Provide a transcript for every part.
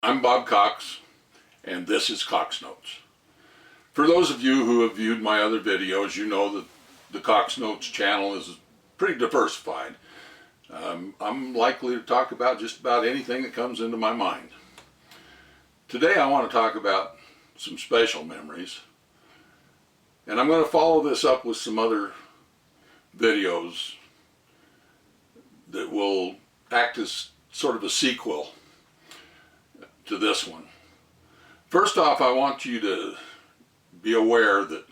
I'm Bob Cox, and this is Cox Notes. For those of you who have viewed my other videos, you know that the Cox Notes channel is pretty diversified. I'm likely to talk about just about anything that comes into my mind. Today I want to talk about some special memories, and I'm going to follow this up with some other videos that will act as sort of a sequel to this one. First off, I want you to be aware that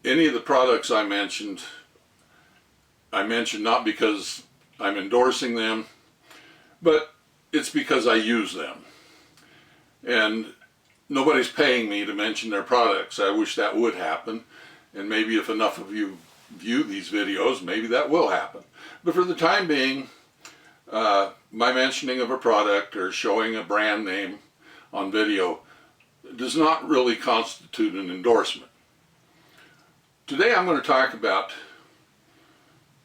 any of the products I mentioned not because I'm endorsing them, but it's because I use them. And nobody's paying me to mention their products. I wish that would happen, and maybe if enough of you view these videos, maybe that will happen. But for the time being, my mentioning of a product or showing a brand name on video does not really constitute an endorsement. Today I'm going to talk about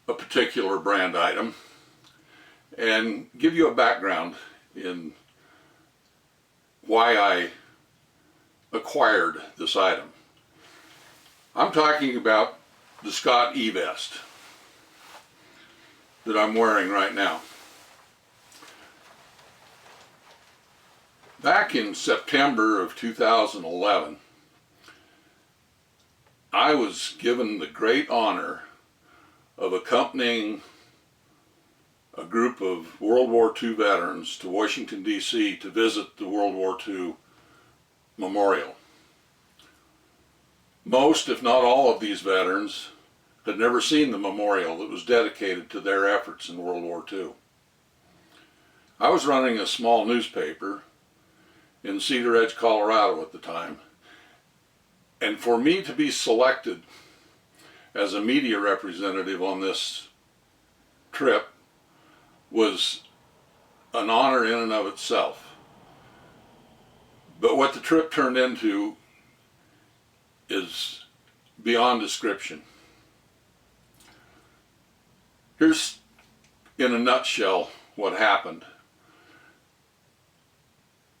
a particular brand item and give you a background in why I acquired this item. I'm talking about the Scott E-Vest that I'm wearing right now. Back in September of 2011, I was given the great honor of accompanying a group of World War II veterans to Washington, D.C. to visit the World War II Memorial. Most, if not all, of these veterans had never seen the memorial that was dedicated to their efforts in World War II. I was running a small newspaper in Cedar Edge, Colorado at the time, and for me to be selected as a media representative on this trip was an honor in and of itself. But what the trip turned into is beyond description. Here's, in a nutshell, what happened.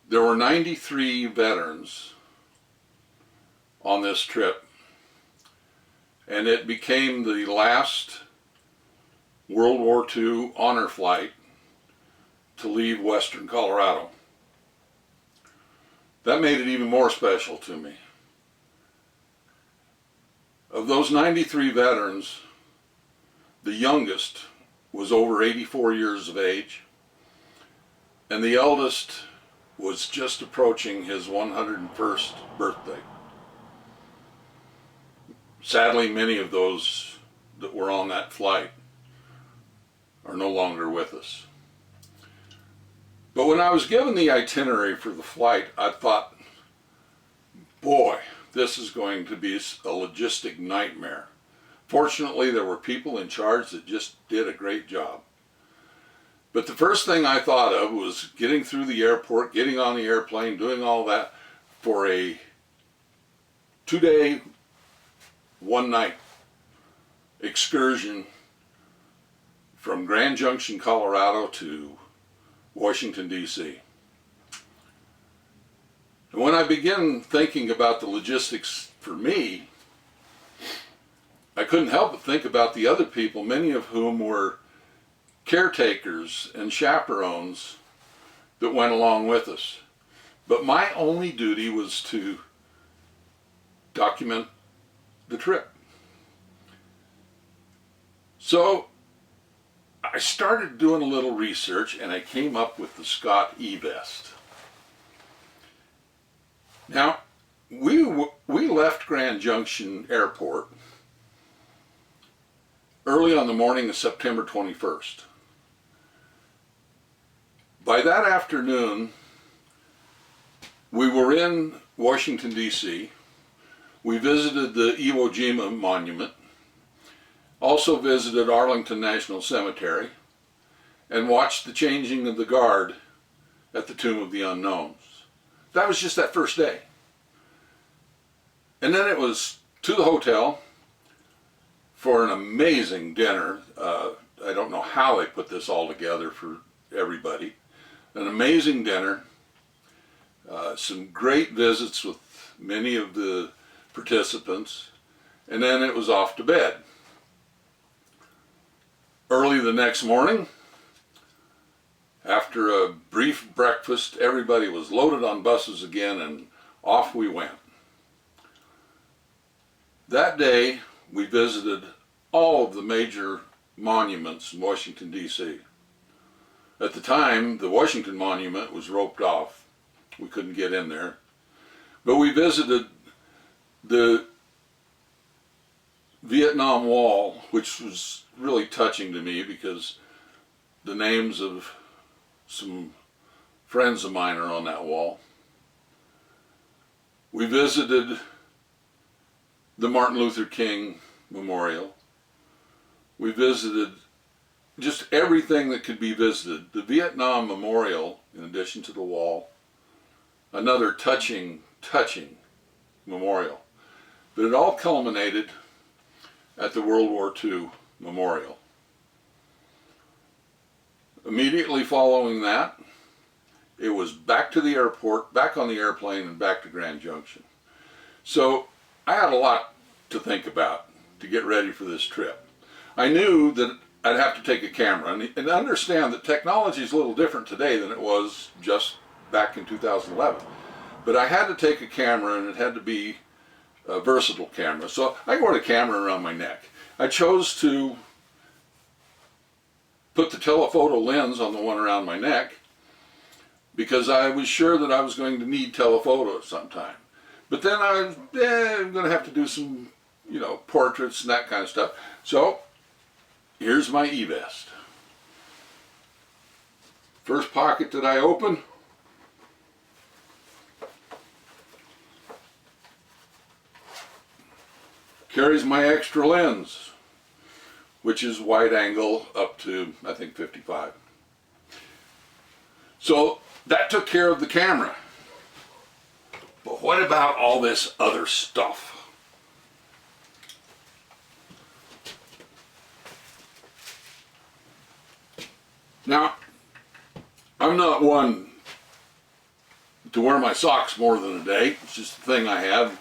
There were 93 veterans on this trip, and it became the last World War II honor flight to leave Western Colorado. That made it even more special to me. Of those 93 veterans, the youngest was over 84 years of age, and the eldest was just approaching his 101st birthday. Sadly, many of those that were on that flight are no longer with us. But when I was given the itinerary for the flight, I thought, boy, this is going to be a logistic nightmare. Fortunately, there were people in charge that just did a great job. But the first thing I thought of was getting through the airport, getting on the airplane, doing all that for a 2-day, 1-night excursion from Grand Junction, Colorado to Washington, D.C. And when I began thinking about the logistics for me, I couldn't help but think about the other people, many of whom were caretakers and chaperones that went along with us. But my only duty was to document the trip. So I started doing a little research, and I came up with the Scott E-Vest. Now, we left Grand Junction Airport early on the morning of September 21st. By that afternoon, we were in Washington, D.C. We visited the Iwo Jima Monument, also visited Arlington National Cemetery, and watched the changing of the guard at the Tomb of the Unknowns. That was just that first day. And then it was to the hotel for an amazing dinner. I don't know how they put this all together for everybody. an amazing dinner, some great visits with many of the participants, and then it was off to bed. Early the next morning, after a brief breakfast, everybody was loaded on buses again and off we went. That day, we visited all of the major monuments in Washington, D.C. At the time, the Washington Monument was roped off. We couldn't get in there. But we visited the Vietnam Wall, which was really touching to me because the names of some friends of mine are on that wall. We visited the Martin Luther King Memorial. We visited just everything that could be visited. The Vietnam Memorial, in addition to the wall, another touching memorial. But it all culminated at the World War II Memorial. Immediately following that, it was back to the airport, back on the airplane, and back to Grand Junction. So I had a lot to think about to get ready for this trip. I knew that I'd have to take a camera and understand that technology is a little different today than it was just back in 2011. But I had to take a camera, and it had to be a versatile camera. So I wore the camera around my neck. I chose to put the telephoto lens on the one around my neck because I was sure that I was going to need telephoto at some time. But then I'm going to have to do some, portraits and that kind of stuff. So here's my e-vest. First pocket that I open, carries my extra lens, which is wide angle up to, I think, 55. So that took care of the camera. But what about all this other stuff? Now, I'm not one to wear my socks more than a day. It's just a thing I have.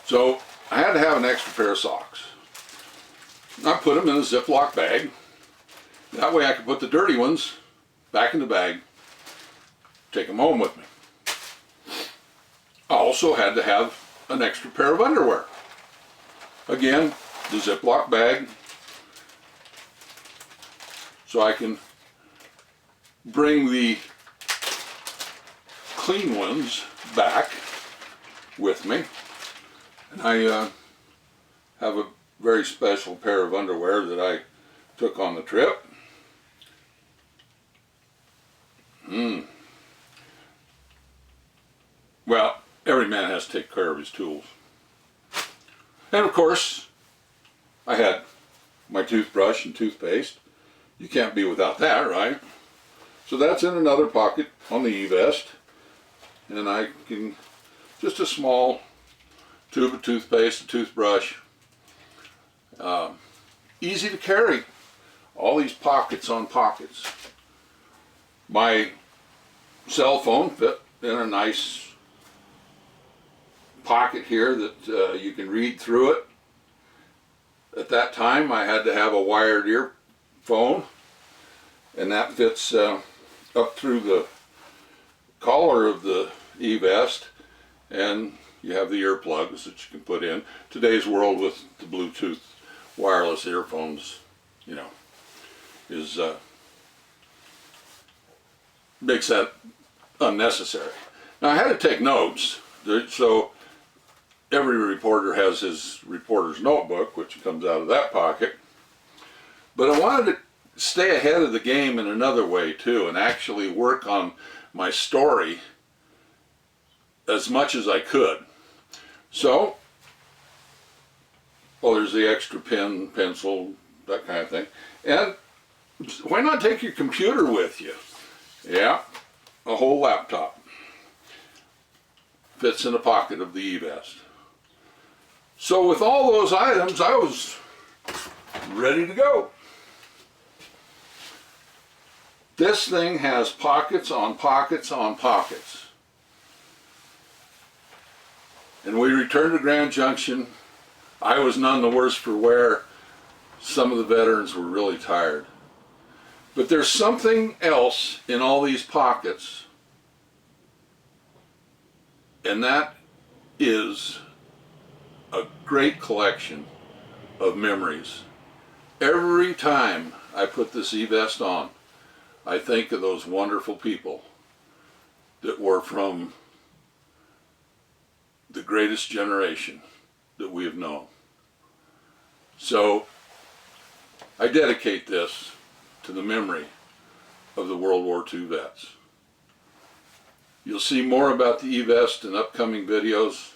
So I had to have an extra pair of socks. I put them in a Ziploc bag. That way I could put the dirty ones back in the bag, take them home with me. I also had to have an extra pair of underwear. Again, the Ziploc bag, so I can bring the clean ones back with me. And I have a very special pair of underwear that I took on the trip. Well, every man has to take care of his tools. And of course, I had my toothbrush and toothpaste. You can't be without that, right? So that's in another pocket on the e-vest. And I can, just a small tube of toothpaste, a toothbrush. Easy to carry. All these pockets on pockets. My cell phone fit in a nice pocket here that you can read through it. At that time I had to have a wired earphone, and that fits up through the collar of the e-vest, and you have the earplugs that you can put in. Today's world with the Bluetooth wireless earphones, is makes that unnecessary. Now I had to take notes, so every reporter has his reporter's notebook, which comes out of that pocket. But I wanted to stay ahead of the game in another way too, and actually work on my story as much as I could. So, there's the extra pen, pencil, that kind of thing. And why not take your computer with you? Yeah, a whole laptop. Fits in the pocket of the e-vest. So with all those items, I was ready to go. This thing has pockets on pockets on pockets. And we returned to Grand Junction. I was none the worse for wear. Some of the veterans were really tired. But there's something else in all these pockets, and that is a great collection of memories. Every time I put this e-vest on, I think of those wonderful people that were from the greatest generation that we have known. So I dedicate this to the memory of the World War II vets. You'll see more about the e-vest in upcoming videos,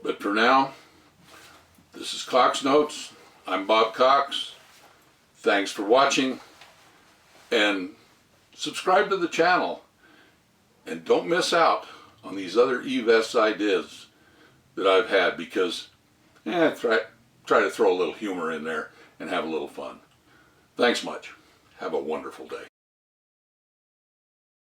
but for now, this is Cox Notes. I'm Bob Cox. Thanks for watching, and subscribe to the channel, and don't miss out on these other e-vest ideas that I've had, because try to throw a little humor in there and have a little fun. Thanks much. Have a wonderful day.